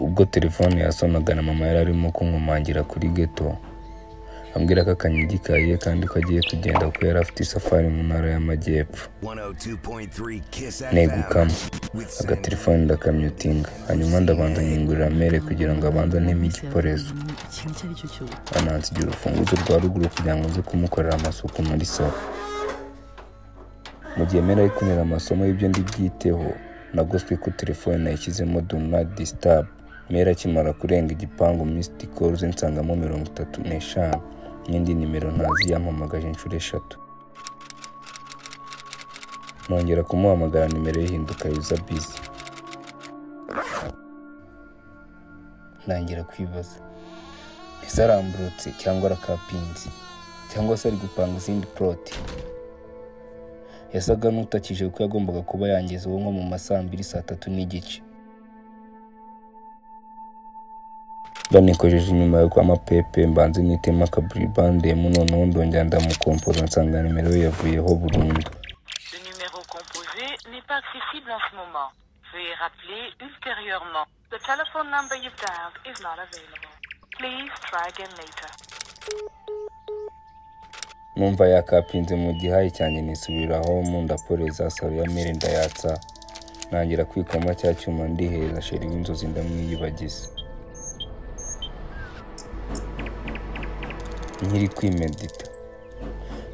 ubwo telefone yasonaga na mama yari arimo kunkomangira kuri ghetto ambwira ko akanyigi kahiye kandi ko agiye kugenda kuko yari afite isafari mu ntara y'amajyepfo. Negukamo agatelefone ndakamyutinga, hanyuma ndabanza nyingurira mere kugira ngo abanza nteme igiporezo. Anansigira urufunguzo rwa ruguru kugira ngo nze kumukorera amasuku muri salo. Mu gihe mere ari kunera amasomo y'ibyo ndi byiteho, nagoswe ko telefone nayishyizemo do not disturb. Mere akimara kurenga igipangu missed calls nsangamo 35 n'indi nimero ntazi yampamagaje inshuro 3. Nongera kumuhamagara nimero yihinduka user busy. Nangira kwibaza ese aramburutse cyangwa arakapinze cyangwa se ari gupanga izindi plot. Yasaga n'utakije kuko yagombaga kuba yangiza uwo nko mu masaha 2:03 banikojeje inyuma yo kwa mapepe mbanze nitema kabri bande munono ndongera ndamukompoza nsanga nimero yavuyeho burundu. Le numéro composé n'est pas accessible en ce moment. Veuillez rappeler ultérieurement. The telephone number you've dialed is not available. Please try again later. Numva yakapinze mu gihaye cyane nisubiraho mu ndaporeza salo ya mere ndayatsa. Nangira kwikoma cya cyuma ndiheza sheri w'inzozi ndamwiyibagiza. Nkiri kwimedita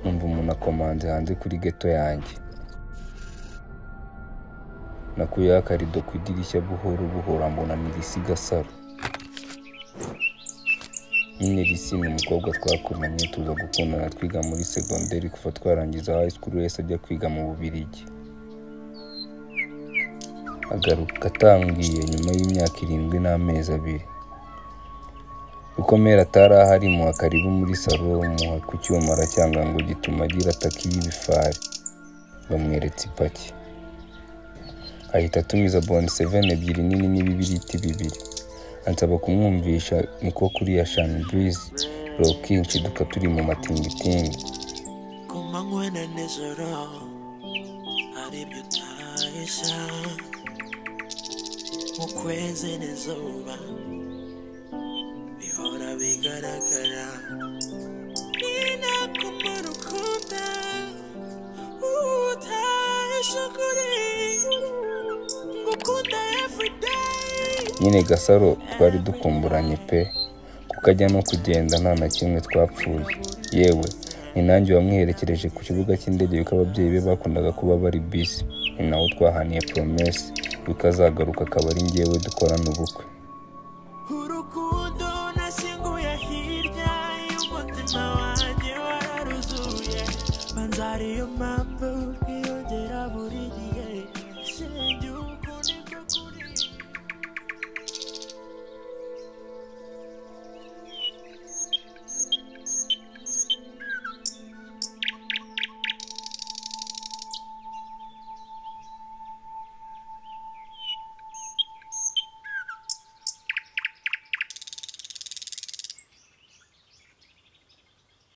numva umuntu akomanze hanze kuri ghetto yanjye. Nakuye akarido ku idirishya buhoro mbona Nirisi Gasaro. Nirisi ni umukobwa twakuranye tuza gukundana twiga muri secondaire kuva twarangiza high school yese ajya kwiga mu Bubiligi. Agaruka atambwiye nyuma y'imyaka 7 n'amezi 2. Uko mera atari mu akaribu muri salo mu ku cyuma aracyanga ngo gituma agira ataki y'ibifari. Bamweretse ipaki. Ahita atumiza bone 7 ebyiri nini n'ibibiriti 2. Ansaba kumwumvisha niko kuri ya Shan Breeze Rockinchi duka turi mu matingitingi. Kumanywe na nijoro ari byutayisha mu kwezi n'izuba bihora bigaragara ninakumara ukunda utayisha kuri ngukunda everyday. Nyine Gasaro twari dukumburanye pe kuko ajya no kugenda nta na kimwe twapfuye. Yewe ni nanjye wamwiherekereje ku kibuga cy'indege yuko ababyeyi be bakundaga kuba bari busy. Ni nawe twahaniye promise bikazagaruka akaba ari ngewe dukorana ubukwe. Urukundo nashinguye hirya y'umutima wanjye wararuzuye banzariyo mpamvu